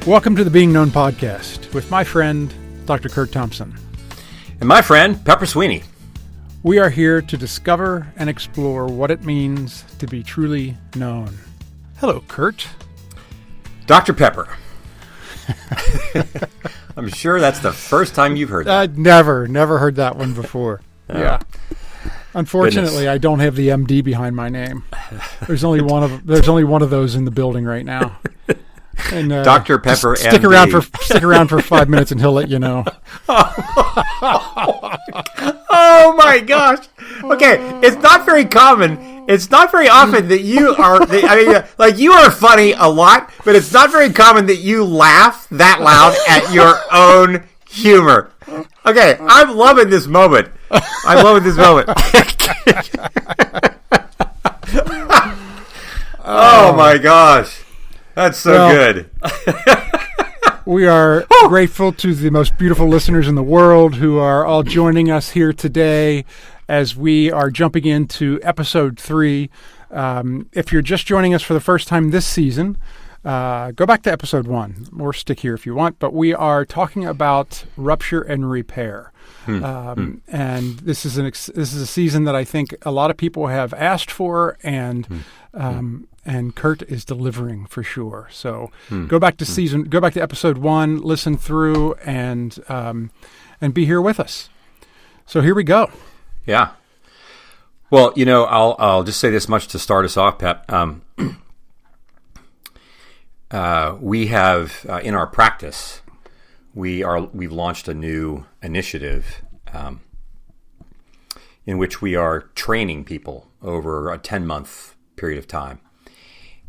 Welcome to the Being Known podcast with my friend, Dr. Curt Thompson. And my friend, Pepper Sweeney. We are here to discover and explore what it means to be truly known. Hello, Curt. Dr. Pepper. I'm sure that's the first time you've heard that. Never heard that one before. Oh. Yeah. Unfortunately, Goodness. I don't have the MD behind my name. There's only one of those in the building right now. And, Dr. Pepper, stick MD. stick around for 5 minutes, and he'll let you know. Oh my gosh! Okay, it's not very common. It's not very often that you are. You are funny a lot, but it's not very common that you laugh that loud at your own humor. Okay, I'm loving this moment. Oh my gosh. That's so good. We are grateful to the most beautiful listeners in the world who are all joining us here today as we are jumping into episode 3. If you're just joining us for the first time this season, go back to episode 1 or stick here if you want. But we are talking about rupture and repair. And this is a season that I think a lot of people have asked for, and Curt is delivering for sure. So go back to episode 1, listen through, and be here with us. So here we go. Yeah. Well, I'll just say this much to start us off, Pep. We have in our practice, we've launched a new initiative in which we are training people over a 10-month period of time.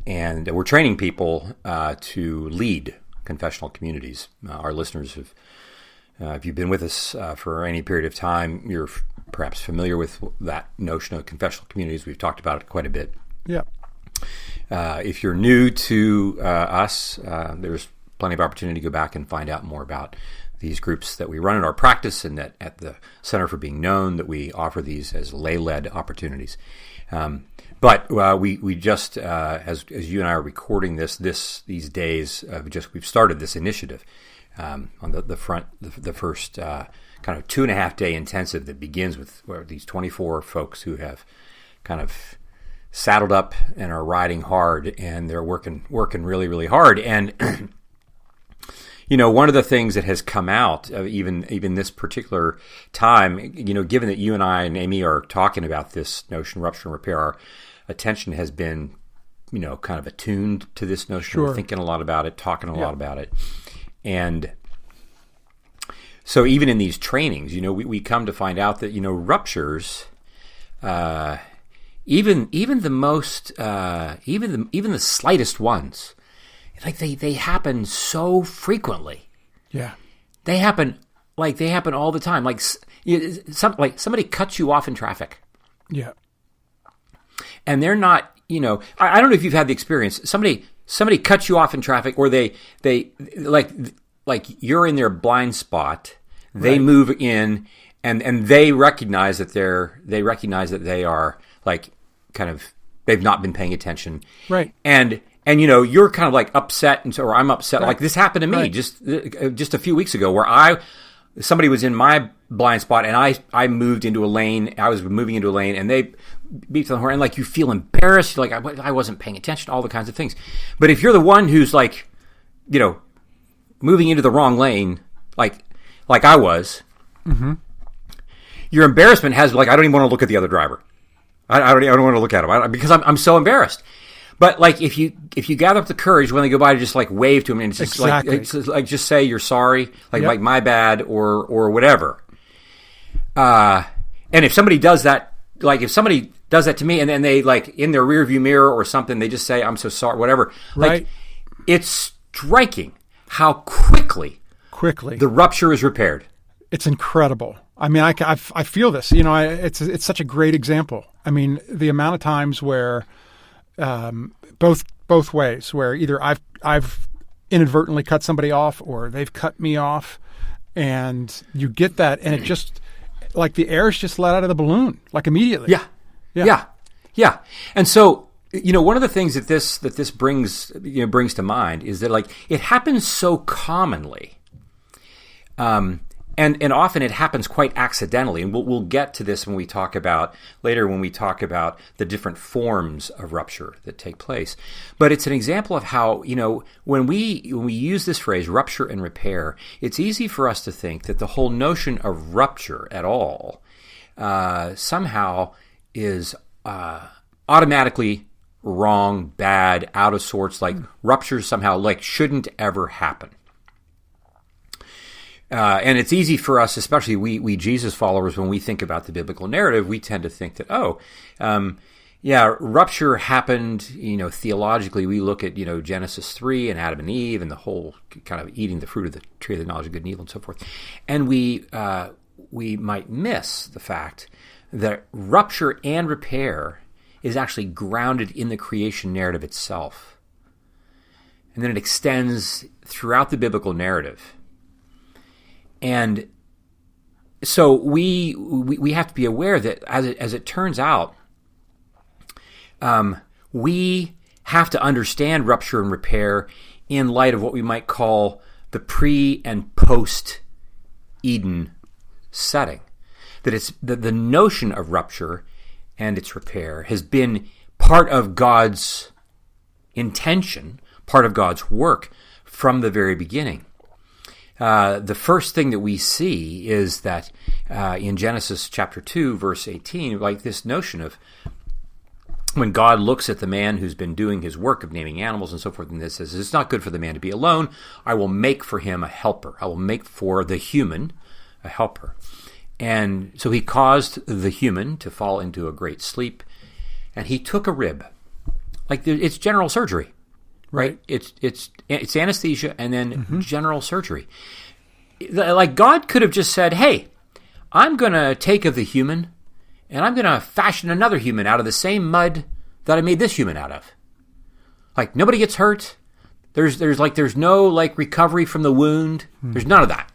And we're training people to lead confessional communities. Our listeners have, if you've been with us for any period of time, you're perhaps familiar with that notion of confessional communities. We've talked about it quite a bit. Yeah. If you're new to us, there's plenty of opportunity to go back and find out more about these groups that we run in our practice, and that at the Center for Being Known that we offer these as lay-led opportunities. But we just, as you and I are recording these days, we've started this initiative on the first kind of 2.5 day intensive that begins with these 24 folks who have kind of saddled up and are riding hard, and they're working really, really hard. And one of the things that has come out of even this particular time, given that you and I and Amy are talking about this notion, rupture and repair, our attention has been, kind of attuned to this notion. Sure. We're thinking a lot about it, talking a lot about it. And so even in these trainings, we come to find out that, ruptures, even the most, even the slightest ones, like they happen so frequently. Yeah. They happen all the time. Like somebody cuts you off in traffic. Yeah. And they're not, I don't know if you've had the experience. Somebody cuts you off in traffic, or they like you're in their blind spot. They Right. move in, and they recognize that they are like kind of, they've not been paying attention. Right. And you're kind of like upset, or I'm upset. Right. Like this happened to me Right. just a few weeks ago, where somebody was in my blind spot, and I moved into a lane. I was moving into a lane, and they beat the horn, and like you feel embarrassed. You're like, I wasn't paying attention to all the kinds of things. But if you're the one who's like, moving into the wrong lane, like I was, your embarrassment has, like, I don't even want to look at the other driver. I don't want to look at him because I'm so embarrassed. But like if you gather up the courage when they go by to just like wave to them, and it's just like just say you're sorry, like my bad, or whatever. And if somebody does that, to me, and then they, like, in their rearview mirror or something, they just say, I'm so sorry, whatever. Right. Like, it's striking how quickly the rupture is repaired. It's incredible. I mean, I feel this. It's such a great example. I mean, the amount of times where both ways, where either I've inadvertently cut somebody off, or they've cut me off, and you get that, and it just, like, the air's just let out of the balloon, like, immediately. Yeah. And so one of the things that this brings to mind is that, like, it happens so commonly, and often it happens quite accidentally. And we'll get to this when we talk about the different forms of rupture that take place. But it's an example of how, when we use this phrase rupture and repair, it's easy for us to think that the whole notion of rupture at all somehow is automatically wrong, bad, out of sorts, like ruptures somehow like shouldn't ever happen. And it's easy for us, especially we Jesus followers, when we think about the biblical narrative, we tend to think that, rupture happened, theologically. We look at, Genesis 3 and Adam and Eve and the whole kind of eating the fruit of the tree of the knowledge of good and evil and so forth. And we might miss the fact that rupture and repair is actually grounded in the creation narrative itself. And then it extends throughout the biblical narrative. And so we have to be aware that as it turns out, we have to understand rupture and repair in light of what we might call the pre and post Eden setting. That it's the notion of rupture and its repair has been part of God's intention, part of God's work from the very beginning. The first thing that we see is that in Genesis chapter 2, verse 18, like this notion of when God looks at the man who's been doing his work of naming animals and so forth, and this says, it's not good for the man to be alone. I will make for him a helper. I will make for the human a helper. And so he caused the human to fall into a great sleep, and he took a rib. Like it's general surgery, right? It's anesthesia and then general surgery. Like God could have just said, hey, I'm going to take of the human, and I'm going to fashion another human out of the same mud that I made this human out of. Like nobody gets hurt. There's no like recovery from the wound. There's none of that.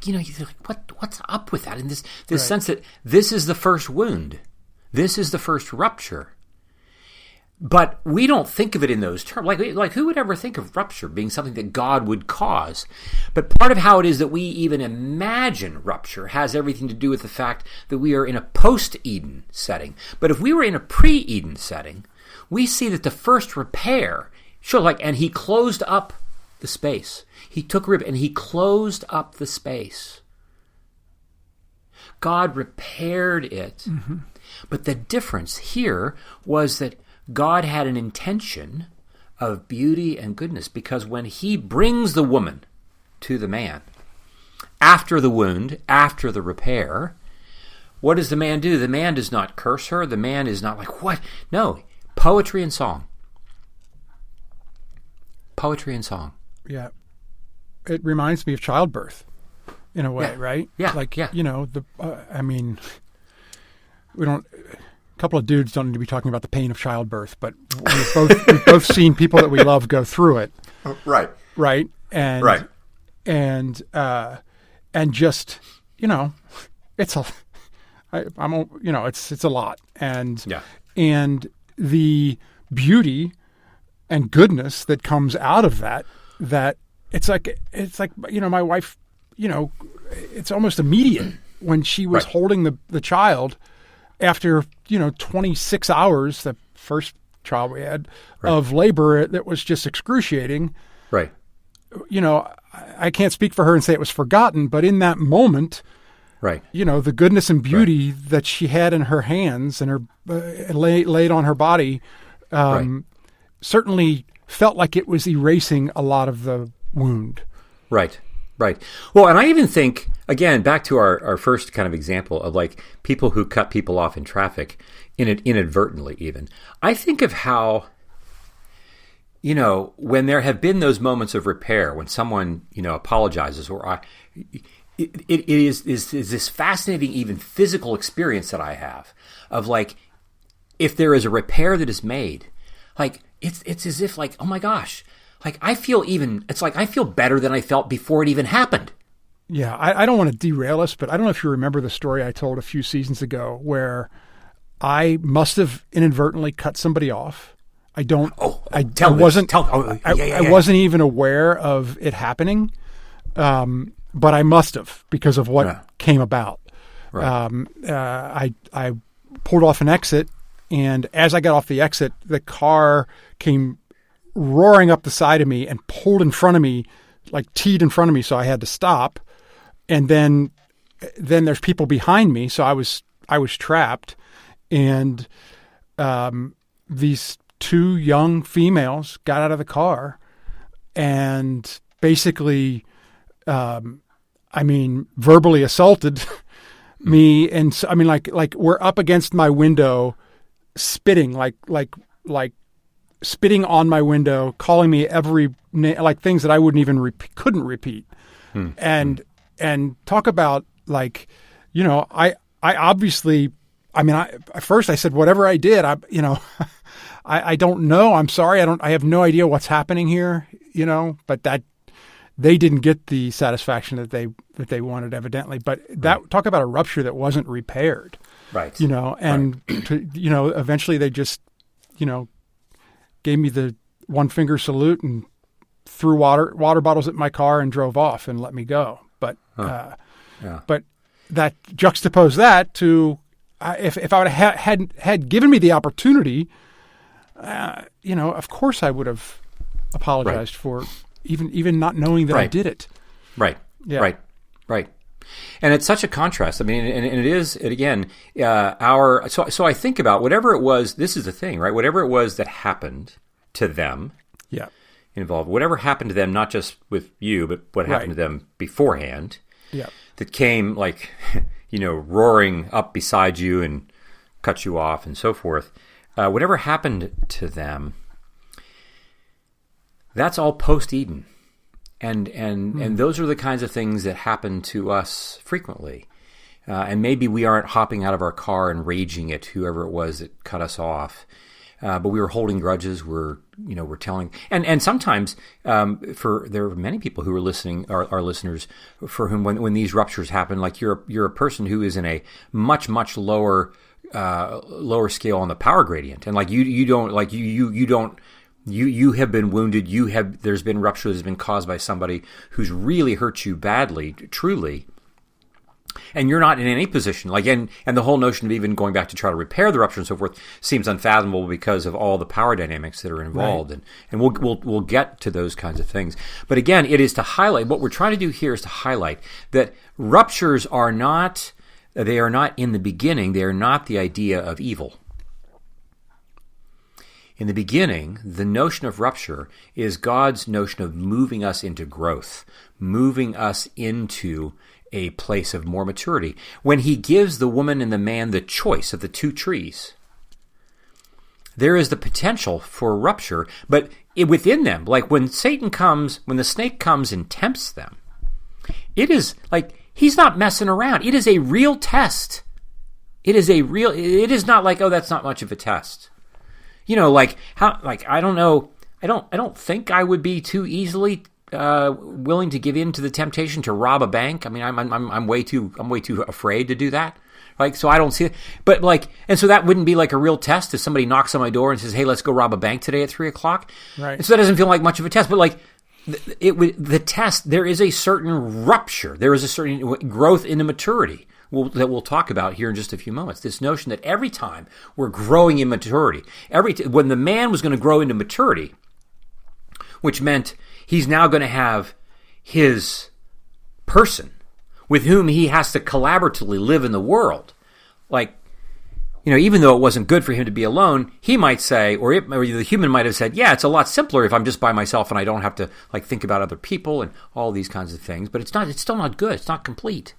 You're like, what's up with that? In this sense that this is the first wound. This is the first rupture. But we don't think of it in those terms. Like who would ever think of rupture being something that God would cause? But part of how it is that we even imagine rupture has everything to do with the fact that we are in a post-Eden setting. But if we were in a pre-Eden setting, we see that the first repair, and he closed up the space. He took a rib and he closed up the space. God repaired it. Mm-hmm. But the difference here was that God had an intention of beauty and goodness, because when he brings the woman to the man, after the wound, after the repair, what does the man do? The man does not curse her. The man is not like, what? No, poetry and song. Poetry and song. Yeah. It reminds me of childbirth in a way, right? Yeah. We don't, a couple of dudes don't need to be talking about the pain of childbirth, but we've both seen people that we love go through it. Right. Right. And, right. And just, it's it's a lot. And the beauty and goodness that comes out of that it's like my wife, it's almost immediate when she was holding the child after 26 hours, the first child we had, of labor that was just excruciating. Right. I can't speak for her and say it was forgotten, but in that moment, the goodness and beauty that she had in her hands and her laid on her body certainly felt like it was erasing a lot of the wound. Right. Well, and I even think, again, back to our first kind of example of like people who cut people off in traffic inadvertently even. I think of how, when there have been those moments of repair, when someone, apologizes, or it is this fascinating even physical experience that I have of like, if there is a repair that is made, like it's as if like, oh my gosh, like I feel better than I felt before it even happened. Yeah, I don't want to derail us, but I don't know if you remember the story I told a few seasons ago where I must have inadvertently cut somebody off. I don't. I wasn't even aware of it happening, but I must have because of what came about. Right. I pulled off an exit, and as I got off the exit, the car came roaring up the side of me and pulled in front of me, like teed in front of me, so I had to stop. And then there's people behind me, so I was trapped, and these two young females got out of the car and basically, verbally assaulted me. And so, like we're up against my window, spitting, like spitting on my window, calling me every like things that I wouldn't even couldn't repeat. And talk about I obviously, at first I said, whatever I did, I don't know. I'm sorry. I have no idea what's happening here, but that they didn't get the satisfaction that they wanted evidently. But talk about a rupture that wasn't repaired. Right. Eventually they just, gave me the one finger salute and threw water bottles at my car and drove off and let me go. But, but that juxtapose that to, if I would have had given me the opportunity, of course I would have apologized for even not knowing that I did it. Right. Yeah. Right. And it's such a contrast. And it is, again, so I think about whatever it was, this is the thing, right? Whatever it was that happened to them involved, whatever happened to them, not just with you, but what happened to them beforehand, that came roaring up beside you and cut you off and so forth. Whatever happened to them, that's all post-Eden. And those are the kinds of things that happen to us frequently. And maybe we aren't hopping out of our car and raging at whoever it was that cut us off. But we were holding grudges. We're telling, and sometimes, there are many people who are listening, our listeners, for whom when these ruptures happen, like you're a person who is in a much, much lower scale on the power gradient. And you have been wounded. There's been rupture that has been caused by somebody who's really hurt you badly, truly. And you're not in any position, and the whole notion of even going back to try to repair the rupture and so forth seems unfathomable because of all the power dynamics that are involved. Right. And we'll get to those kinds of things. But again, it is to highlight, what we're trying to do here is to highlight that ruptures are not in the beginning, they are not the idea of evil. In the beginning, the notion of rupture is God's notion of moving us into growth, moving us into a place of more maturity. When he gives the woman and the man the choice of the two trees, there is the potential for rupture, but within them, like when the snake comes and tempts them, it is like he's not messing around. It is a real test. It is not like, oh, that's not much of a test. I don't know. I don't think I would be too easily willing to give in to the temptation to rob a bank. I'm way too afraid to do that. So I don't see it. But and so that wouldn't be like a real test if somebody knocks on my door and says, "Hey, let's go rob a bank today at 3:00." Right. And so that doesn't feel like much of a test. But the test, there is a certain rupture. There is a certain growth into maturity. That we'll talk about here in just a few moments. This notion that every time we're growing in maturity, when the man was going to grow into maturity, which meant he's now going to have his person with whom he has to collaboratively live in the world. Even though it wasn't good for him to be alone, he might say, or the human might have said, yeah, it's a lot simpler if I'm just by myself and I don't have to think about other people and all these kinds of things. But it's still not good. It's not complete.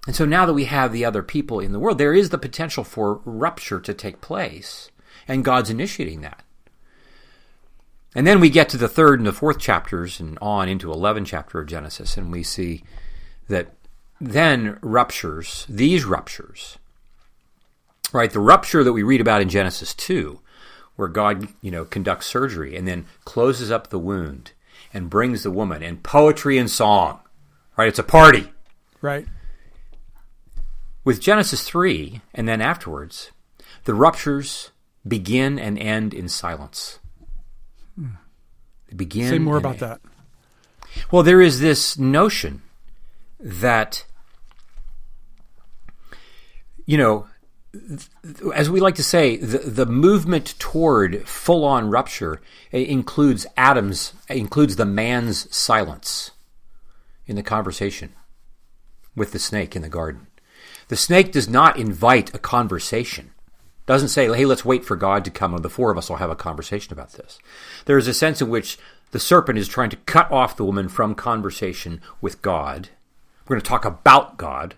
And so now that we have the other people in the world, there is the potential for rupture to take place, and God's initiating that. And then we get to the 3rd and the 4th chapters and on into 11th chapter of Genesis, and we see that then these ruptures, right? The rupture that we read about in Genesis 2, where God, conducts surgery and then closes up the wound and brings the woman, and poetry and song, right? It's a party. Right. with Genesis 3, and then afterwards, the ruptures begin and end in silence. They begin. Say more about that. Well, there is this notion that, as we like to say, the movement toward full-on rupture includes the man's silence in the conversation with the snake in the garden. The snake does not invite a conversation. Doesn't say, hey, let's wait for God to come and the four of us will have a conversation about this. There is a sense in which the serpent is trying to cut off the woman from conversation with God. We're going to talk about God,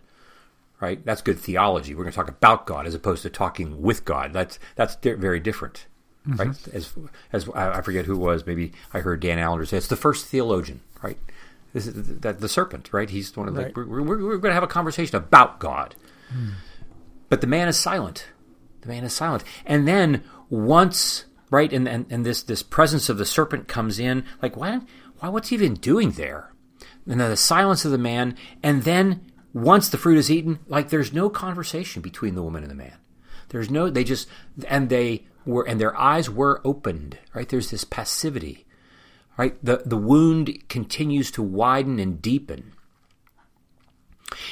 right? That's good theology. We're going to talk about God as opposed to talking with God. That's very different, right? As I forget who it was. Maybe I heard Dan Allender say it's the first theologian, right? This is the serpent, right? He's one of the. Right. We're going to have a conversation about God, but the man is silent. The man is silent, and then once, right, and this presence of the serpent comes in. Like, why? What's he even doing there? And then the silence of the man, and then once the fruit is eaten, like there's no conversation between the woman and the man. There's no. They just and their eyes were opened. Right. There's this passivity. Right. The wound continues to widen and deepen,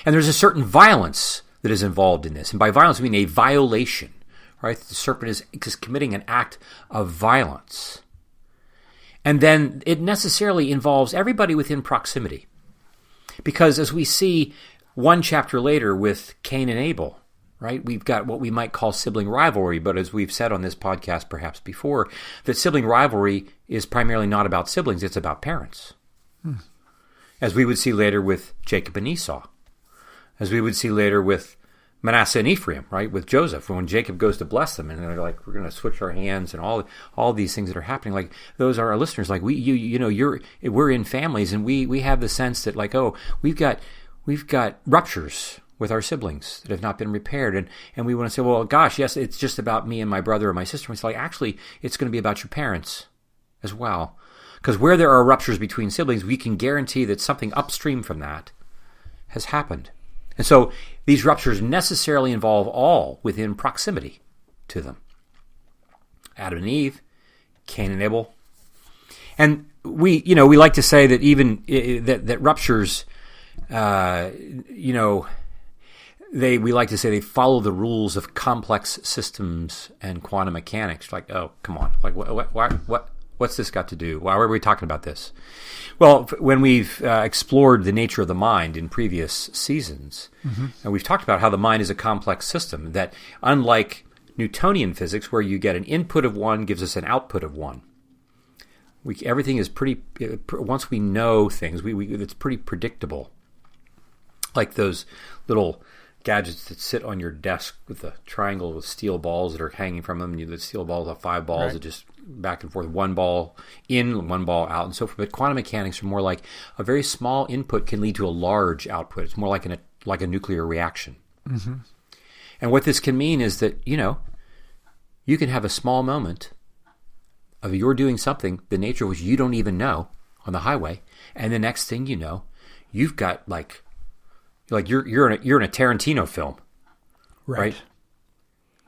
and there's a certain violence that is involved in this. And by violence, I mean a violation, right? The serpent is committing an act of violence. And then it necessarily involves everybody within proximity. Because as we see one chapter later with Cain and Abel, right? We've got what we might call sibling rivalry, but as we've said on this podcast perhaps before, that sibling rivalry is primarily not about siblings, it's about parents. As we would see later with Jacob and Esau. As we would see later with Manasseh and Ephraim, right, with Joseph, when Jacob goes to bless them, and they're like, we're going to switch our hands, and all these things that are happening, like those are our listeners. Like we're in families, and we have the sense that like, oh, we've got ruptures with our siblings that have not been repaired, and we want to say, well, gosh, yes, it's just about me and my brother or my sister. It's like actually, it's going to be about your parents as well, because where there are ruptures between siblings, we can guarantee that something upstream from that has happened. And so these ruptures necessarily involve all within proximity to them. Adam and Eve, Cain and Abel. And we like to say that even that ruptures, we like to say they follow the rules of complex systems and quantum mechanics. Like, oh, come on. Like, what's this got to do? Why are we talking about this? Well, when we've explored the nature of the mind in previous seasons, and we've talked about how the mind is a complex system, that unlike Newtonian physics, where you get an input of one gives us an output of one, everything is pretty, once we know things, it's pretty predictable. Like those little gadgets that sit on your desk with a triangle with steel balls that are hanging from them. The steel balls have 5 balls that just back and forth, one ball in, one ball out, and so forth. But quantum mechanics are more like a very small input can lead to a large output. It's more like a nuclear reaction. And what this can mean is that, you can have a small moment of you're doing something, the nature of which you don't even know on the highway, and the next thing you know, you've got like you're in a Tarantino film, right?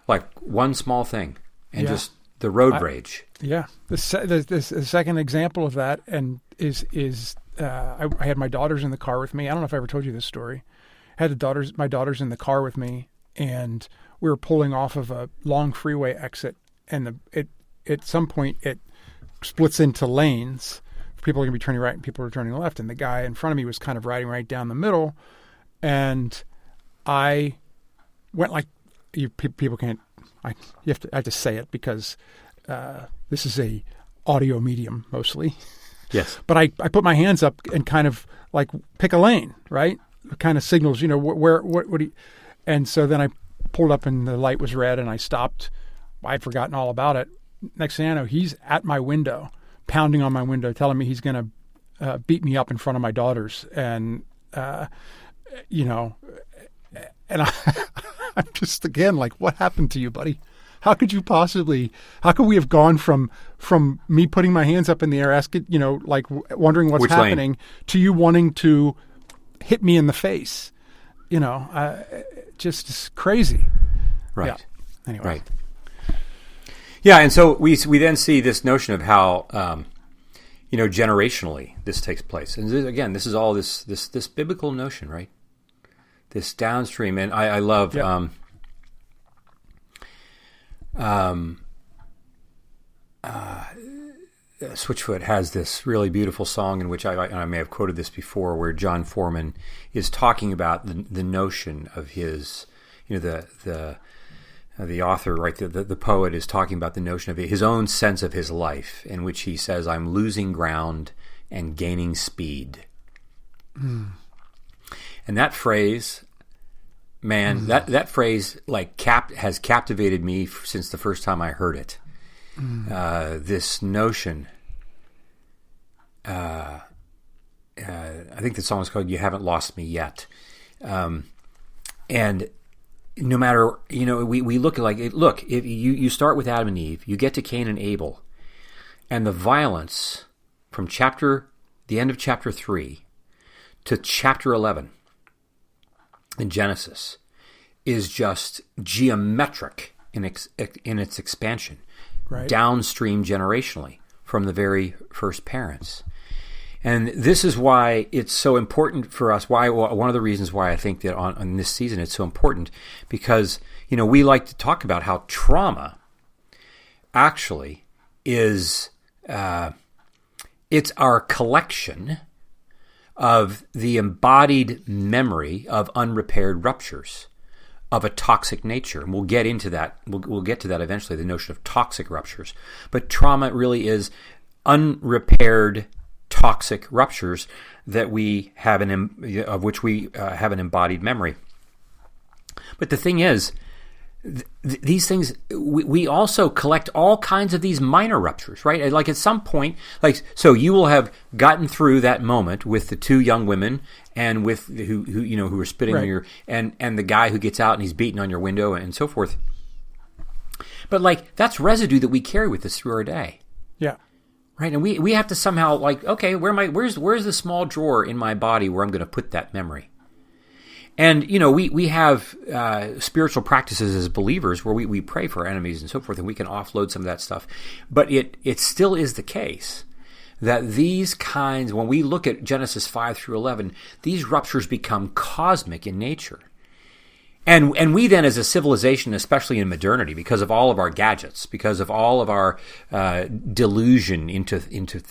Like one small thing, and just the road rage. Yeah, the second example of that, and is I had my daughters in the car with me. I don't know if I ever told you this story. I had my daughters in the car with me, and we were pulling off of a long freeway exit, and at some point it splits into lanes. People are going to be turning right, and people are turning left, and the guy in front of me was kind of riding right down the middle. And I went like people can't. I have to say it because this is a audio medium mostly. Yes. But I put my hands up and kind of like pick a lane, right? It kind of signals, what do you, and so then I pulled up and the light was red and I stopped. I'd forgotten all about it. Next thing I know, he's at my window, pounding on my window, telling me he's going to beat me up in front of my daughters, and. And I'm just, again, like, what happened to you, buddy? How could we have gone from me putting my hands up in the air, asking, like wondering what's happening, to you wanting to hit me in the face? just is crazy. Right. Yeah. Anyway. Right. Yeah, and so we then see this notion of how generationally this takes place, and again, this is all this biblical notion, right? This downstream, and I love. Yep. Switchfoot has this really beautiful song in which I may have quoted this before, where John Foreman is talking about the notion of his, the author, right, the poet is talking about the notion of his own sense of his life, in which he says, "I'm losing ground and gaining speed." And that phrase, man, that phrase has captivated me since the first time I heard it. This notion, I think the song is called "You Haven't Lost Me Yet," and no matter, we look at if you start with Adam and Eve, you get to Cain and Abel, and the violence from the end of chapter 3 to chapter 11 in Genesis is just geometric in its expansion. Right. Downstream generationally from the very first parents. And this is why it's so important for us, one of the reasons why I think that on this season it's so important, because we like to talk about how trauma actually is it's our collection of the embodied memory of unrepaired ruptures of a toxic nature. And we'll get into that. We'll get to that eventually, the notion of toxic ruptures. But trauma really is unrepaired toxic ruptures that we have of which we have an embodied memory. But the thing is, these things, we also collect all kinds of these minor ruptures, right? Like at some point, so you will have gotten through that moment with the two young women and with who were spitting right. on your, and the guy who gets out and he's beating on your window and so forth. But that's residue that we carry with us through our day. Yeah. Right, and we have to somehow okay, where's the small drawer in my body where I'm going to put that memory? And we have spiritual practices as believers where we pray for our enemies and so forth, and we can offload some of that stuff. But it still is the case that these kinds, when we look at Genesis 5 through 11, these ruptures become cosmic in nature. And we then, as a civilization, especially in modernity, because of all of our gadgets, because of all of our delusion into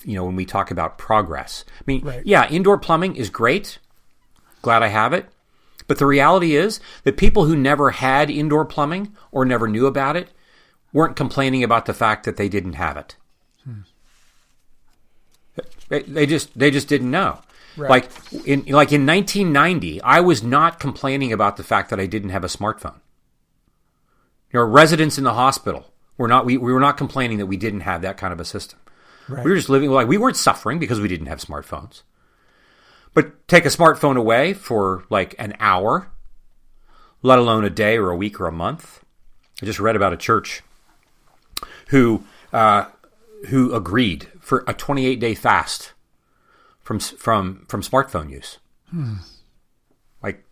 when we talk about progress. I mean, right. Yeah, indoor plumbing is great. Glad I have it. But the reality is that people who never had indoor plumbing or never knew about it weren't complaining about the fact that they didn't have it. They just didn't know. Right. In 1990, I was not complaining about the fact that I didn't have a smartphone. Residents in the hospital were not. We were not complaining that we didn't have that kind of a system. Right. We were just living we weren't suffering because we didn't have smartphones. But take a smartphone away for an hour, let alone a day or a week or a month. I just read about a church who agreed for a 28-day fast from smartphone use, like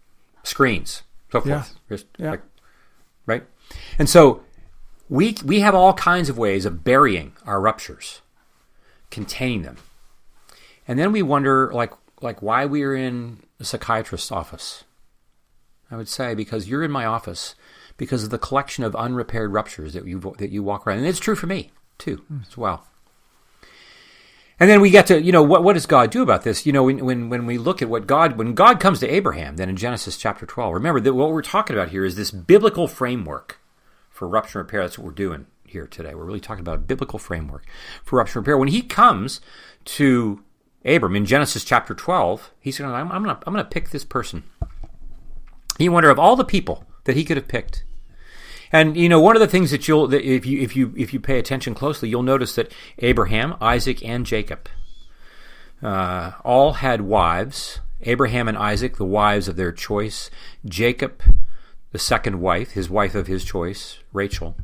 screens, so forth. Yeah. Right? And so we have all kinds of ways of burying our ruptures, containing them, and then we wonder why we are in a psychiatrist's office. I would say because you're in my office because of the collection of unrepaired ruptures that you walk around, and it's true for me too as well. And then we get to, what does God do about this? When we look at when God comes to Abraham, then in Genesis chapter 12, remember that what we're talking about here is this biblical framework for rupture and repair. That's what we're doing here today. We're really talking about a biblical framework for rupture and repair. When he comes to Abram in Genesis chapter 12, he's going, I'm going to pick this person. You wonder of all the people that he could have picked. And one of the things that if you pay attention closely, you'll notice that Abraham, Isaac, and Jacob all had wives. Abraham and Isaac, the wives of their choice. Jacob, the second wife, his wife of his choice, Rachel.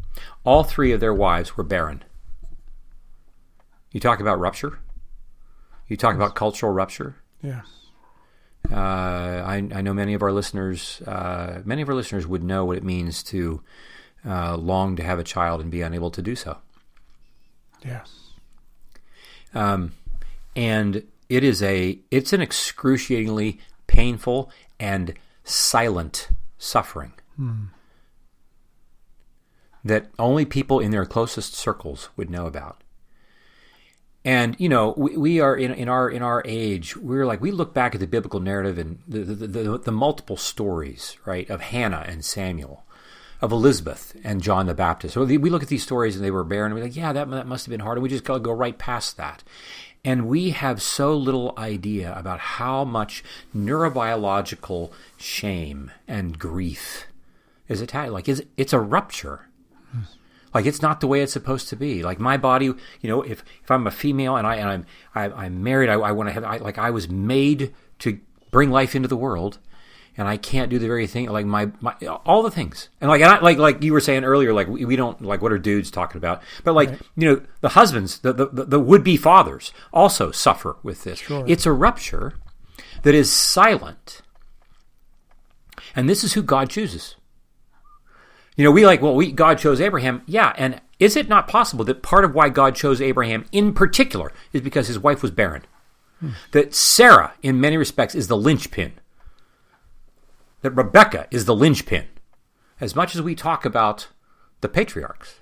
All three of their wives were barren. You talk about rupture. You talk about cultural rupture. Yeah. I know many of our listeners would know what it means to long to have a child and be unable to do so. Yeah. And it's an excruciatingly painful and silent suffering that only people in their closest circles would know about. And we are in our age. We look back at the biblical narrative and the multiple stories, right, of Hannah and Samuel, of Elizabeth and John the Baptist. So we look at these stories and they were barren, and we're like, yeah, that must have been hard, and we just go right past that. And we have so little idea about how much neurobiological shame and grief is attached. It's a rupture. It's not the way it's supposed to be. My body, if I'm a female and I'm married, I want to have, I was made to bring life into the world, and I can't do the very thing, my all the things. And like you were saying earlier, we don't, what are dudes talking about? But right. The husbands, the would-be fathers also suffer with this. Sure. It's a rupture that is silent. And this is who God chooses. God chose Abraham. Yeah, and is it not possible that part of why God chose Abraham in particular is because his wife was barren? That Sarah, in many respects, is the linchpin. That Rebecca is the linchpin. As much as we talk about the patriarchs,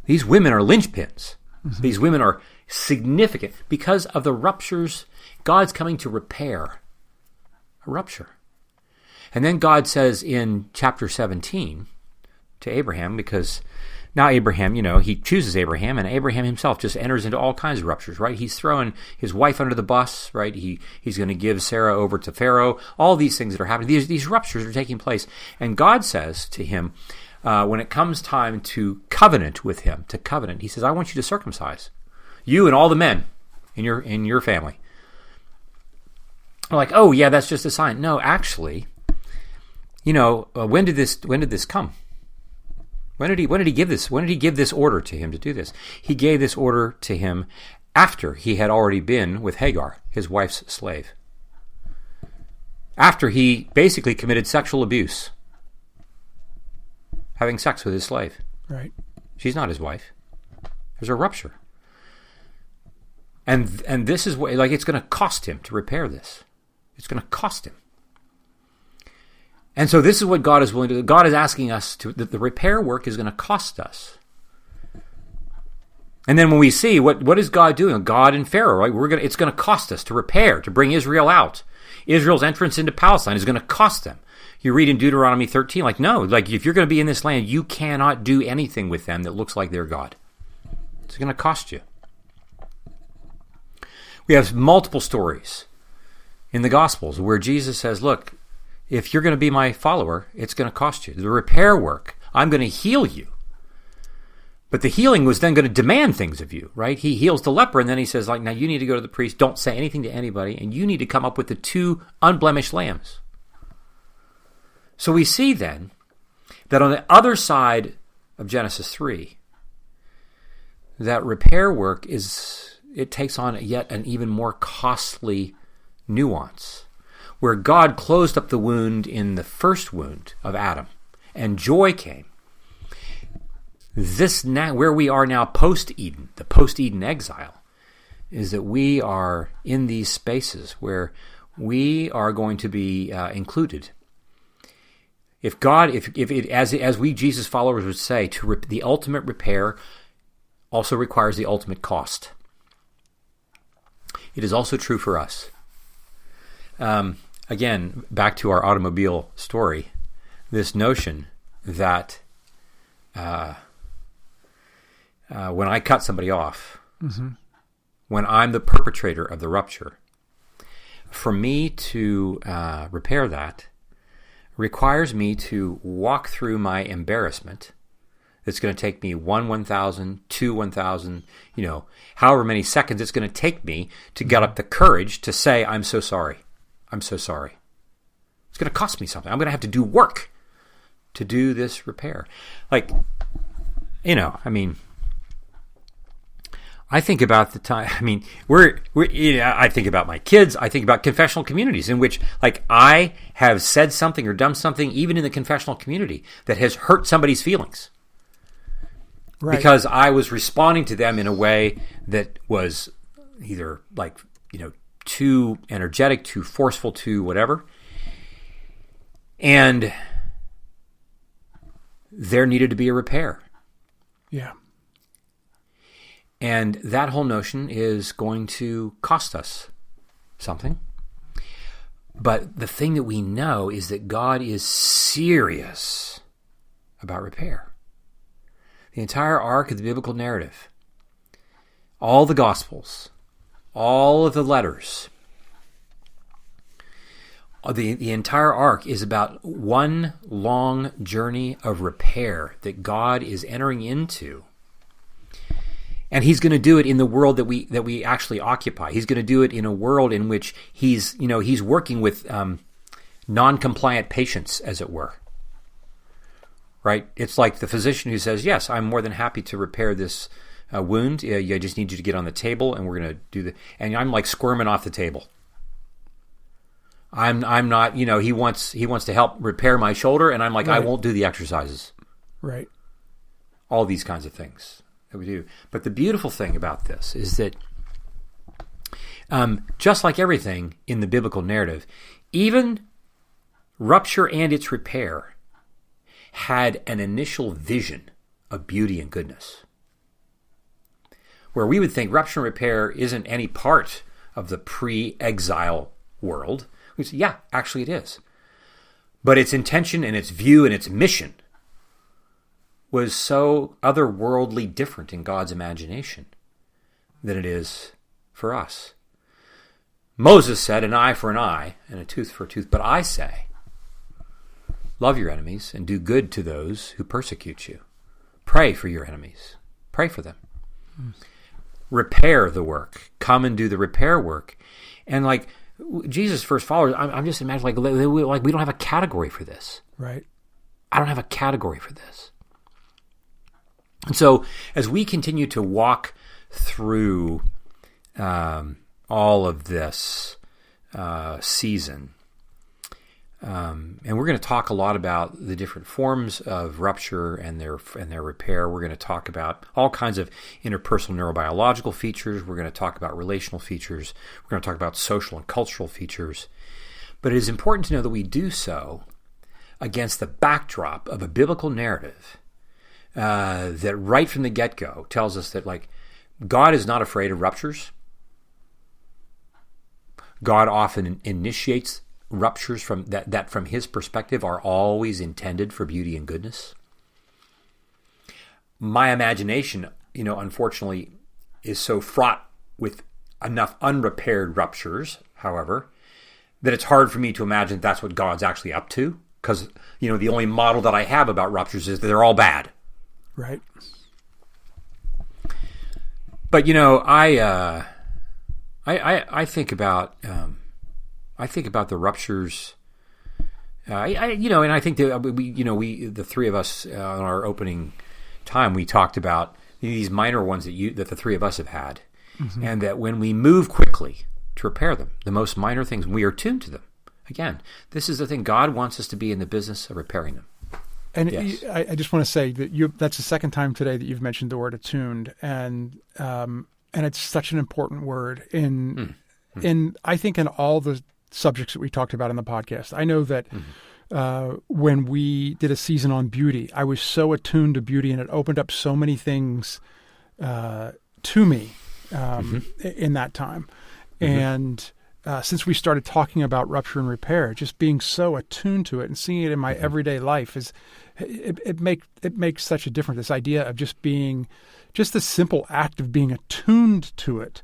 these women are linchpins. Mm-hmm. These women are significant because of the ruptures. God's coming to repair a rupture. And then God says in chapter 17 to Abraham, because now Abraham, he chooses Abraham, and Abraham himself just enters into all kinds of ruptures, right? He's throwing his wife under the bus, right? He's going to give Sarah over to Pharaoh. All these things that are happening, these ruptures are taking place. And God says to him, when it comes time to covenant with him, he says, I want you to circumcise you and all the men in your family. I'm like, oh yeah, that's just a sign. No, actually, when did this come? When did he give this? When did he give this order to him to do this? He gave this order to him after he had already been with Hagar, his wife's slave. After he basically committed sexual abuse, having sex with his slave. Right. She's not his wife. There's a rupture. And this is what, it's going to cost him to repair this. It's going to cost him. And so this is what God is willing to do. God is asking us that the repair work is going to cost us. And then when we see what is God doing? God and Pharaoh, right? It's going to cost us to repair, to bring Israel out. Israel's entrance into Palestine is going to cost them. You read in Deuteronomy 13, if you're going to be in this land, you cannot do anything with them that looks like their God. It's going to cost you. We have multiple stories in the Gospels where Jesus says, look, if you're going to be my follower, it's going to cost you. The repair work, I'm going to heal you. But the healing was then going to demand things of you, right? He heals the leper, and then he says, now you need to go to the priest, don't say anything to anybody, and you need to come up with the 2 unblemished lambs. So we see then that on the other side of Genesis 3, that repair work it takes on yet an even more costly nuance, where God closed up the wound in the first wound of Adam, and joy came. This now, where we are now post-Eden, the post-Eden exile, is that we are in these spaces where we are going to be included. If God, if it, as we Jesus followers would say, the ultimate repair also requires the ultimate cost. It is also true for us. Again, back to our automobile story, this notion that when I cut somebody off, mm-hmm. when I'm the perpetrator of the rupture, for me to repair that requires me to walk through my embarrassment. It's going to take me 1,000, 1,000, however many seconds it's going to take me to get up the courage to say, I'm so sorry. I'm so sorry. It's going to cost me something. I'm going to have to do work to do this repair. I think about the time. I mean, I think about my kids. I think about confessional communities in which, like, I have said something or done something, even in the confessional community, that has hurt somebody's feelings. Right. Because I was responding to them in a way that was either, like, too energetic, too forceful, too whatever. And there needed to be a repair. Yeah. And that whole notion is going to cost us something. But the thing that we know is that God is serious about repair. The entire arc of the biblical narrative, all the Gospels, all of the letters, the entire arc is about one long journey of repair that God is entering into. And he's going to do it in the world that we actually occupy. He's going to do it in a world in which he's working with non-compliant patients, as it were. Right? It's like the physician who says, "Yes, I'm more than happy to repair this wound. I just need you to get on the table, and we're going to do the." And I'm like squirming off the table. I'm not. He wants to help repair my shoulder, and I'm like, right. I won't do the exercises. Right. All these kinds of things that we do. But the beautiful thing about this is that, just like everything in the biblical narrative, even rupture and its repair had an initial vision of beauty and goodness. Where we would think rupture and repair isn't any part of the pre-exile world. We say, yeah, actually it is. But its intention and its view and its mission was so otherworldly different in God's imagination than it is for us. Moses said, an eye for an eye and a tooth for a tooth. But I say, love your enemies and do good to those who persecute you. Pray for your enemies. Pray for them. Repair the work. Come and do the repair work. And like Jesus' first followers, I'm just imagining like we don't have a category for this. Right. I don't have a category for this. And so as we continue to walk through all of this season, and we're going to talk a lot about the different forms of rupture and their repair. We're going to talk about all kinds of interpersonal neurobiological features. We're going to talk about relational features. We're going to talk about social and cultural features. But it is important to know that we do so against the backdrop of a biblical narrative that right from the get-go tells us that, like, God is not afraid of ruptures. God often initiates ruptures from that from his perspective are always intended for beauty and goodness. My imagination, unfortunately, is so fraught with enough unrepaired ruptures, however, that it's hard for me to imagine that's what God's actually up to, because the only model that I have about ruptures is that they're all bad. Right. But I think about the ruptures, and I think that we the three of us on our opening time, we talked about these minor ones that the three of us have had, mm-hmm. and that when we move quickly to repair them, the most minor things, we are tuned to them. Again, this is the thing. God wants us to be in the business of repairing them. And yes. I just want to say that that's the second time today that you've mentioned the word attuned, and it's such an important word in I think in all the subjects that we talked about in the podcast. I know that when we did a season on beauty, I was so attuned to beauty, and it opened up so many things to me in that time. Mm-hmm. And since we started talking about rupture and repair, just being so attuned to it and seeing it in my everyday life it makes such a difference. This idea of just being, just the simple act of being attuned to it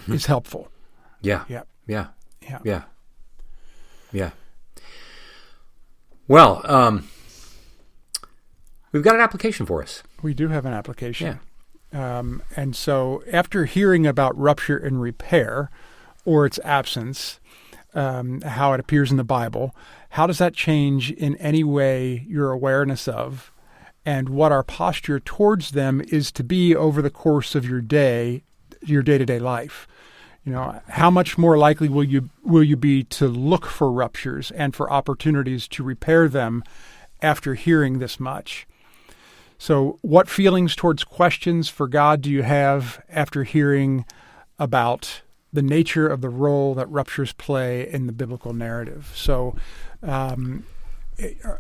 is helpful. Yeah. Yeah. Yeah. Yeah. Yeah. Yeah. Well, we've got an application for us. We do have an application. Yeah. And so after hearing about rupture and repair, or its absence, how it appears in the Bible, how does that change in any way your awareness of and what our posture towards them is to be over the course of your day-to-day life. How much more likely will you be to look for ruptures and for opportunities to repair them after hearing this much? So what feelings towards questions for God do you have after hearing about the nature of the role that ruptures play in the biblical narrative? So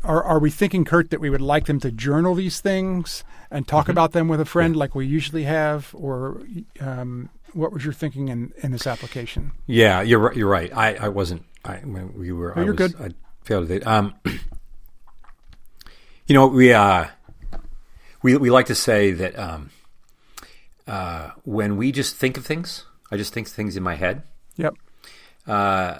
are we thinking, Curt, that we would like them to journal these things and talk about them with a friend like we usually have? Or what was your thinking in this application? Yeah, you're right. I wasn't. We were. No, you're good. I failed it. We like to say that when we just think of things, I just think things in my head. Yep.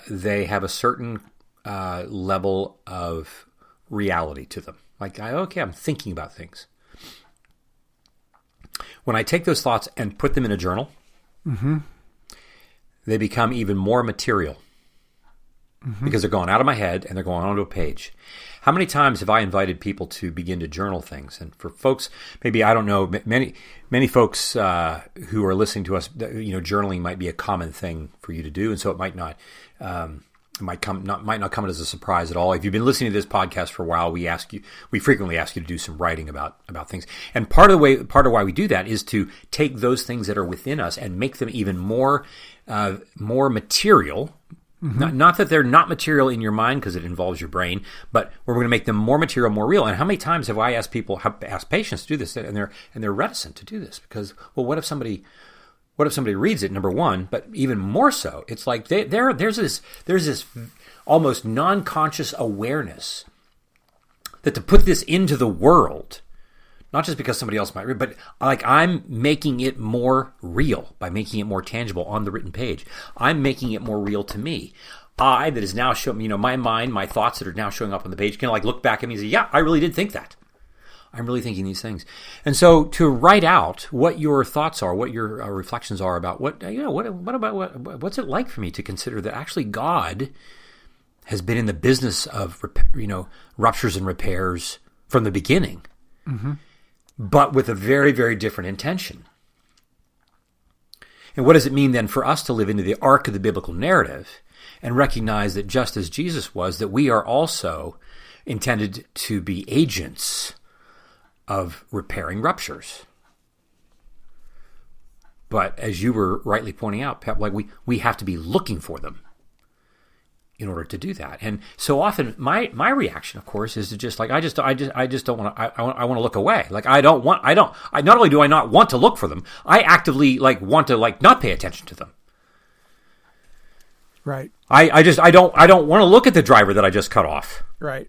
They have a certain level of reality to them. Like, I'm thinking about things. When I take those thoughts and put them in a journal, they become even more material because they're going out of my head and they're going onto a page. How many times have I invited people to begin to journal things? And for folks, maybe, I don't know, many folks who are listening to us, journaling might be a common thing for you to do, and so it might not. Might not come as a surprise at all. If you've been listening to this podcast for a while, we frequently ask you to do some writing about things. And part of why we do that is to take those things that are within us and make them even more material. Not that they're not material in your mind because it involves your brain, but we're going to make them more material, more real. And how many times have I asked patients to do this, and they're reticent to do this because, well, what if somebody reads it, number one, but even more so, it's like there's this almost non-conscious awareness that to put this into the world, not just because somebody else might read, but like I'm making it more real by making it more tangible on the written page. I'm making it more real to me. That is now showing, my mind, my thoughts that are now showing up on the page can like look back at me and say, yeah, I really did think that. I'm really thinking these things. And so to write out what your thoughts are, what your reflections are about what's it like for me to consider that actually God has been in the business of, ruptures and repairs from the beginning, but with a very, very different intention. And what does it mean then for us to live into the arc of the biblical narrative and recognize that just as Jesus was, that we are also intended to be agents of repairing ruptures. But as you were rightly pointing out, Pep, like we have to be looking for them in order to do that. And so often my reaction, of course, is to just like I just don't want to. I want to look away. Like not only do I not want to look for them, I actively want to not pay attention to them. Right. I don't want to look at the driver that I just cut off. Right.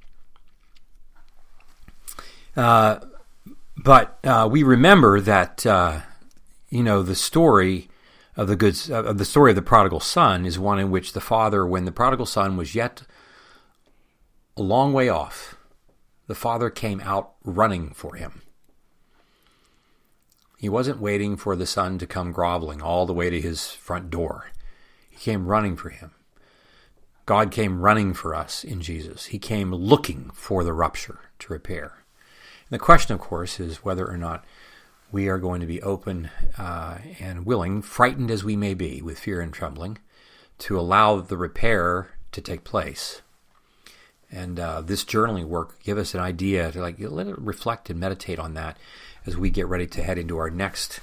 But we remember that the story of the story of the prodigal son is one in which the father, when the prodigal son was yet a long way off, the father came out running for him. He wasn't waiting for the son to come groveling all the way to his front door. He came running for him. God came running for us in Jesus. He came looking for the rupture to repair. The question, of course, is whether or not we are going to be open and willing, frightened as we may be with fear and trembling, to allow the repair to take place. And this journaling work give us an idea to let it reflect and meditate on that as we get ready to head into our next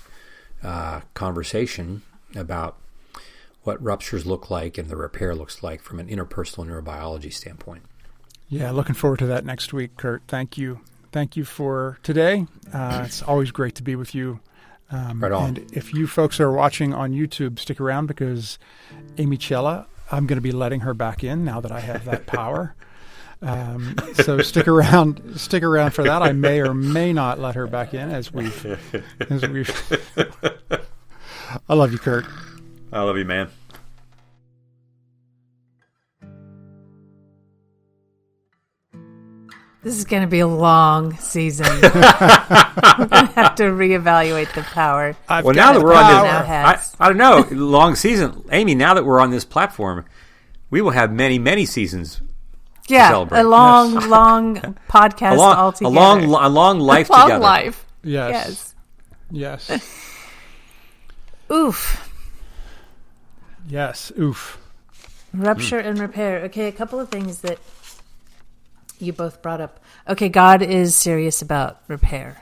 conversation about what ruptures look like and the repair looks like from an interpersonal neurobiology standpoint. Yeah, looking forward to that next week, Curt. Thank you. Thank you for today. It's always great to be with you. Right on. And if you folks are watching on YouTube, stick around because Amy Chella, I'm going to be letting her back in now that I have that power. So stick around for that. I may or may not let her back in as we've I love you, Curt. I love you, man. This is going to be a long season. We're going to have to reevaluate the power. Well, now that we're on this, I don't know, long season. Amy, now that we're on this platform, we will have many, many seasons Yeah, celebrate. a long podcast altogether. A long life long together. life. Yes. Yes. Oof. Yes. Oof. Rupture and repair. Okay, a couple of things that you both brought up. Okay, God is serious about repair.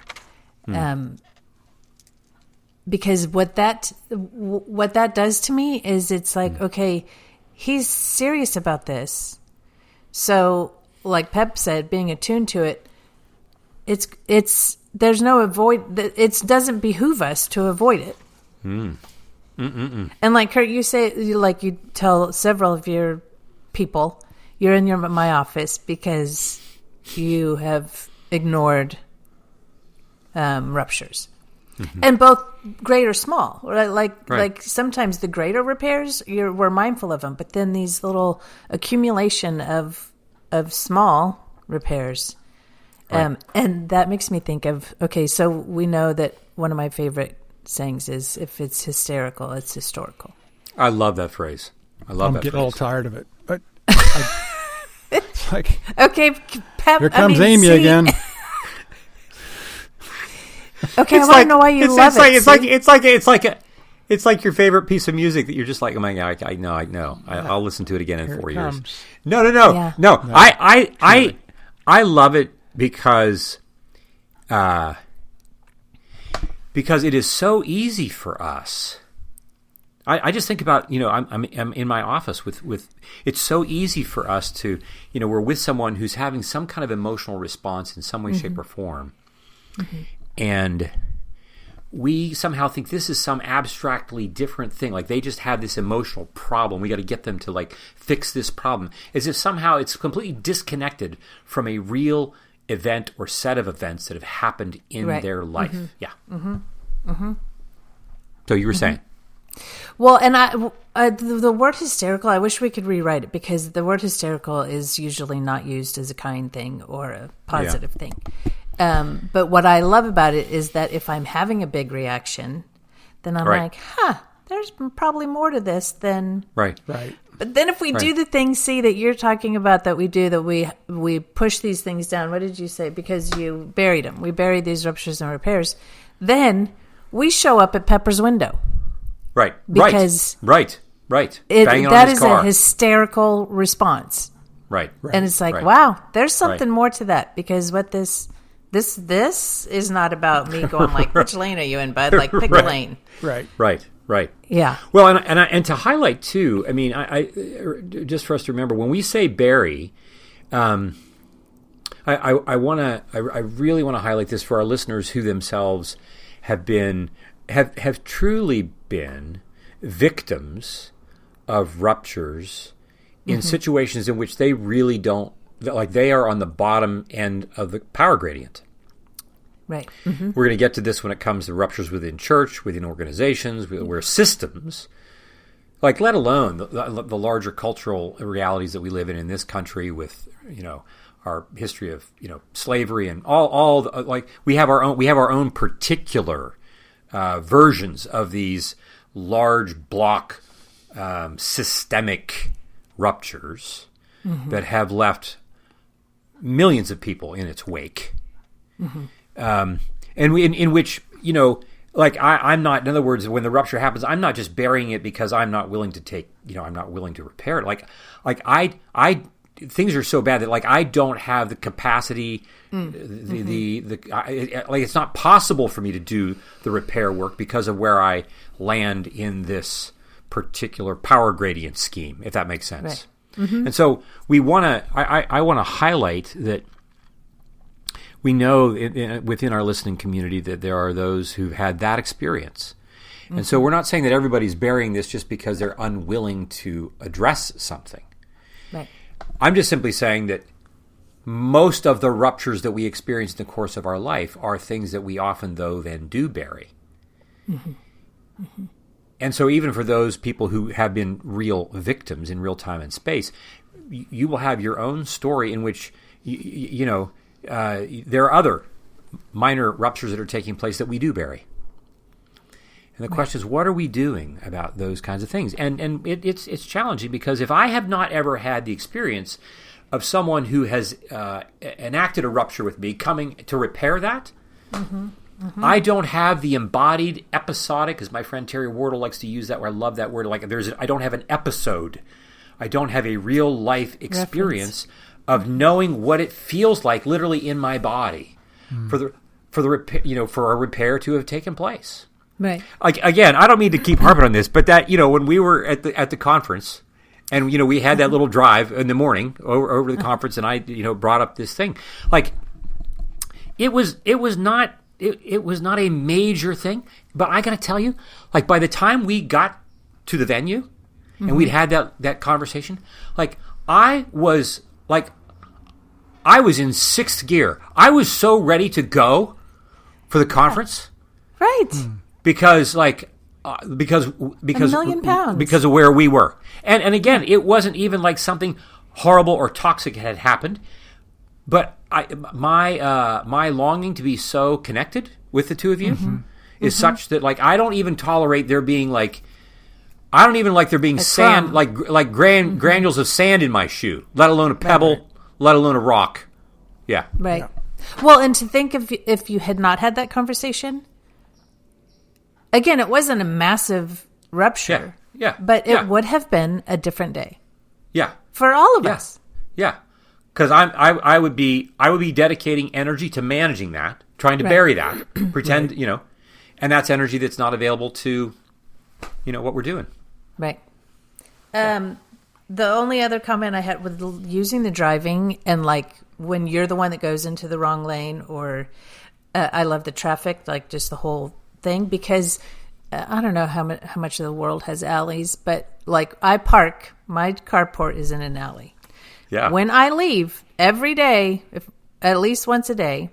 Because what that does to me is it's like, okay, he's serious about this. So, like Pep said, being attuned to it, there's no it doesn't behoove us to avoid it. And like Curt, you say, you tell several of your people, you're in my office because you have ignored ruptures, and both great or small. Like sometimes the greater repairs, we're mindful of them, but then these little accumulation of small repairs, and that makes me think of, okay, so we know that one of my favorite sayings is, if it's hysterical, it's historical. I love that phrase. I'm getting all tired of it, but it's like, okay, Pep, here comes Amy again. Okay, I want to know why you love it. It's like your favorite piece of music that you're just like, oh my God, I know. I'll listen to it again in 4 years. No. Yeah. No. I love it because it is so easy for us. I just think about, I'm in my office with it's so easy for us to, we're with someone who's having some kind of emotional response in some way, shape, or form. And we somehow think this is some abstractly different thing. Like they just have this emotional problem. We got to get them to fix this problem, as if somehow it's completely disconnected from a real event or set of events that have happened in their life. Yeah. So you were saying? Well, and the word hysterical, I wish we could rewrite it, because the word hysterical is usually not used as a kind thing or a positive thing. But what I love about it is that if I'm having a big reaction, then I'm like, there's probably more to this than... Right. But then if we do the things, that you're talking about, that we do, that we push these things down, what did you say? Because you buried them. We buried these ruptures and repairs. Then we show up at Pepper's window. Right. Because... Right. That is a hysterical response. Right. And it's like, wow, there's something more to that, because what this is not about me going like, which lane are you in, bud? Like, pick a lane. Right. Yeah. Well, and to highlight too, I mean, I just for us to remember, when we say bury, I really want to highlight this for our listeners who themselves have truly been victims of ruptures in situations in which they really don't, like they are on the bottom end of the power gradient. Right. We're going to get to this when it comes to ruptures within church, within organizations, where systems, like let alone the larger cultural realities that we live in this country, with our history of slavery and all like we have our own particular versions of these large block systemic ruptures that have left millions of people in its wake. And in which, like I'm not, in other words, when the rupture happens, I'm not just burying it because I'm not willing to I'm not willing to repair it. Like I things are so bad that like I don't have the capacity, it's not possible for me to do the repair work because of where I land in this particular power gradient scheme, if that makes sense. Right. And so I want to highlight that we know within our listening community that there are those who've had that experience. And so we're not saying that everybody's burying this just because they're unwilling to address something. Right. I'm just simply saying that most of the ruptures that we experience in the course of our life are things that we often, though, then do bury. And so even for those people who have been real victims in real time and space, you will have your own story in which, there are other minor ruptures that are taking place that we do bury. And the question is, what are we doing about those kinds of things? And it's challenging because if I have not ever had the experience of someone who has enacted a rupture with me coming to repair that. I don't have the embodied episodic, as my friend Terry Wardle likes to use that word. I love that word. Like I don't have an episode. I don't have a real life experience of knowing what it feels like, literally in my body, for a repair to have taken place. Right. Like, again, I don't mean to keep harping on this, but that when we were at the conference, and we had that little drive in the morning over the conference, and I brought up this thing, like it was not a major thing, but I got to tell you, like by the time we got to the venue and we'd had that conversation, like I was in sixth gear. I was so ready to go for the conference, right? Because because £1 million. Because of where we were, and again, it wasn't even like something horrible or toxic had happened, but my longing to be so connected with the two of you is such that like I don't even tolerate there being like. I don't even like there being sand, like granules of sand in my shoe, let alone a pebble, let alone a rock. Yeah. Right. Yeah. Well, and to think if you had not had that conversation, again, it wasn't a massive rupture. Yeah. But it would have been a different day. Yeah. For all of us. Yeah. Because I would be dedicating energy to managing that, trying to bury that, pretend, and that's energy that's not available to, what we're doing. Right. The only other comment I had with using the driving and like when you're the one that goes into the wrong lane, or I love the traffic, like just the whole thing, because I don't know how much of the world has alleys, but like my carport is in an alley. Yeah. When I leave every day, at least once a day,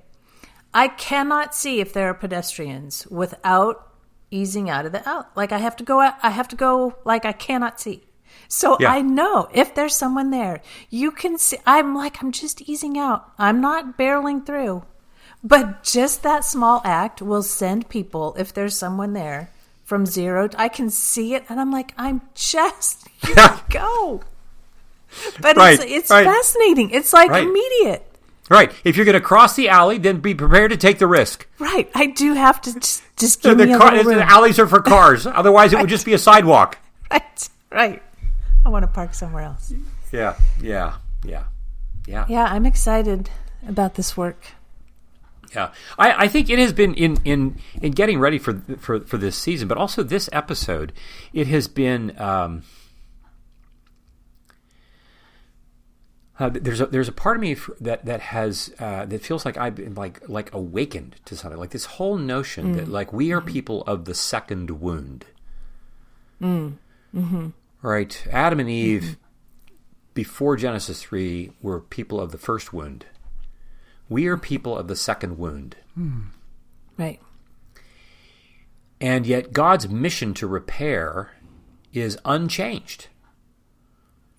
I cannot see if there are pedestrians without easing out of the out. Like I have to go like I cannot see. So I know if there's someone there, you can see. I'm just easing out. I'm not barreling through. But just that small act will send people, if there's someone there, from zero. I can see it, and I'm like, I'm just go. But it's fascinating. It's like immediate. Right. If you're going to cross the alley, then be prepared to take the risk. Right. I do have to just give me a little room. The alleys are for cars. Otherwise, it would just be a sidewalk. Right. I want to park somewhere else. Yeah. Yeah, I'm excited about this work. Yeah. I think it has been in getting ready for this season, but also this episode, it has been... there's a part of me that feels like I've been like awakened to something, like this whole notion that like we are people of the second wound. Right? Adam and Eve before Genesis 3 were people of the first wound. We are people of the second wound. Right. And yet God's mission to repair is unchanged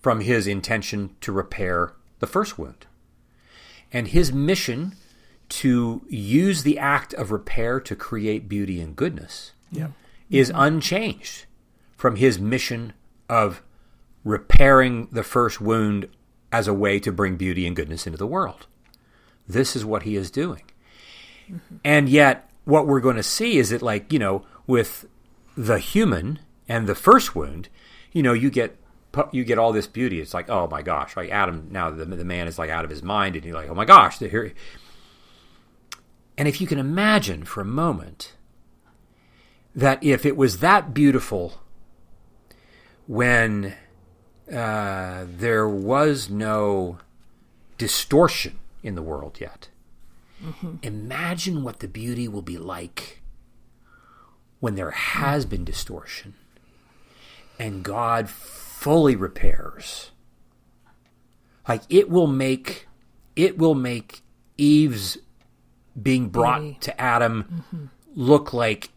from his intention to repair the first wound. And his mission to use the act of repair to create beauty and goodness is unchanged from his mission of repairing the first wound as a way to bring beauty and goodness into the world. This is what he is doing. And yet what we're going to see is that, like, with the human and the first wound, you get all this beauty. It's like, oh my gosh, like Adam, now the man is like out of his mind, and you're like, oh my gosh, here. And if you can imagine for a moment that if it was that beautiful when there was no distortion in the world yet, imagine what the beauty will be like when there has been distortion and God fully repairs. Like it will make Eve's being brought to Adam look like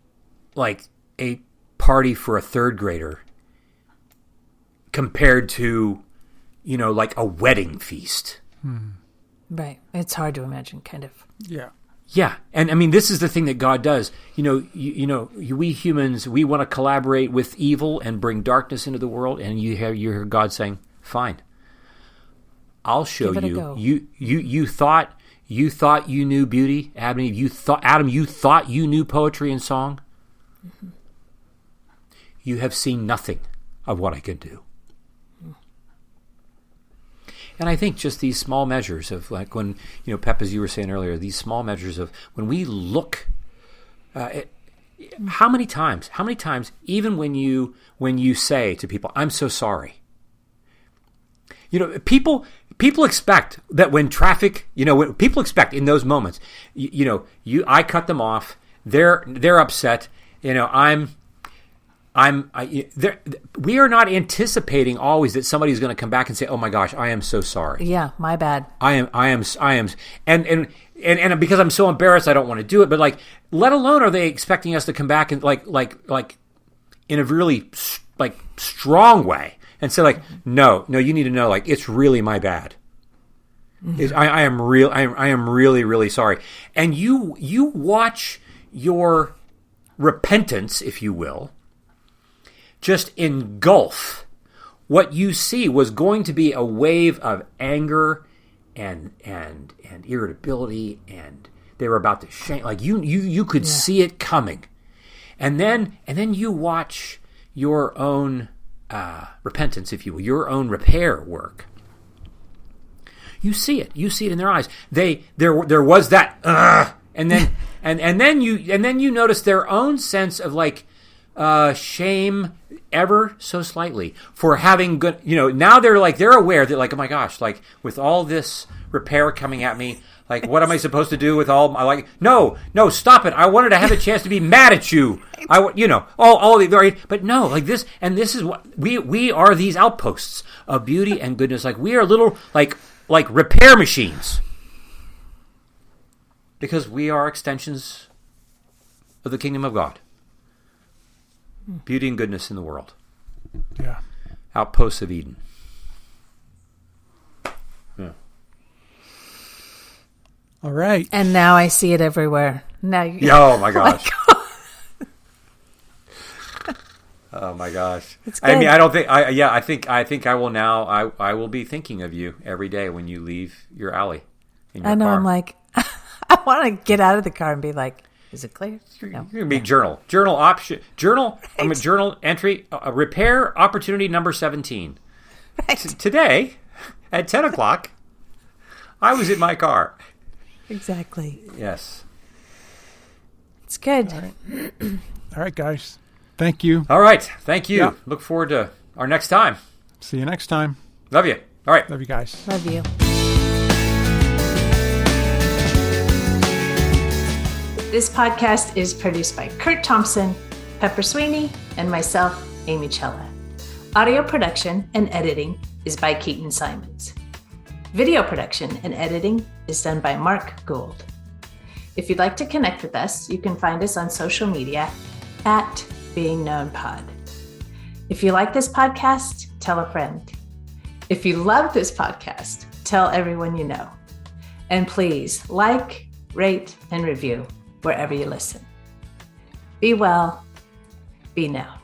a party for a third grader compared to like a wedding feast. Right. It's hard to imagine, kind of. Yeah, and I mean, this is the thing that God does. We humans, we want to collaborate with evil and bring darkness into the world, and you hear God saying, "Fine, I'll show Give it a you. go. You thought you knew beauty, Adam. You thought you knew poetry and song. Mm-hmm. You have seen nothing of what I can do. And I think just these small measures of, like, when, Pep, as you were saying earlier, these small measures of when we look at how many times, even when you say to people, I'm so sorry. People expect that when traffic, when people expect in those moments, I cut them off, they're upset, we are not anticipating always that somebody's going to come back and say, "Oh my gosh, I am so sorry." Yeah, my bad. I am, and because I'm so embarrassed, I don't want to do it. But, like, let alone are they expecting us to come back and like in a really strong way and say, like, no, you need to know, like, it's really my bad. Mm-hmm. I am really, really sorry. And you watch your repentance, if you will, just engulf what you see was going to be a wave of anger and irritability, and they were about to shame. Like, you could see it coming, and then you watch your own repentance, if you will, your own repair work. You see it in their eyes. There was that, and then you notice their own sense of, like, shame ever so slightly for having good, now they're aware that, like, oh my gosh, like, with all this repair coming at me, like, what am I supposed to do with all my, like, no, stop it. I wanted to have a chance to be mad at you. All the, but no, like this, and this is what we are, these outposts of beauty and goodness. Like, we are little, like repair machines, because we are extensions of the kingdom of God. Beauty and goodness in the world. Yeah. Outposts of Eden. Yeah. All right. And now I see it everywhere. Now you. Oh my gosh. Oh my gosh. It's good. I mean, I don't think. I think I will now. I will be thinking of you every day when you leave your alley. In your I know. car. I'm like, I want to get out of the car and be like, is it clear? You're going to be journal option, journal. Right. I'm a journal entry. Repair opportunity number 17. Right. Today, at 10 o'clock, I was in my car. Exactly. Yes. It's good. All right, guys. Thank you. All right. Thank you. Yeah. Look forward to our next time. See you next time. Love you. All right. Love you guys. Love you. This podcast is produced by Curt Thompson, Pepper Sweeney, and myself, Amy Chella. Audio production and editing is by Keaton Simons. Video production and editing is done by Mark Gould. If you'd like to connect with us, you can find us on social media at BeingKnownPod. If you like this podcast, tell a friend. If you love this podcast, tell everyone you know. And please like, rate, and review wherever you listen. Be well, be known.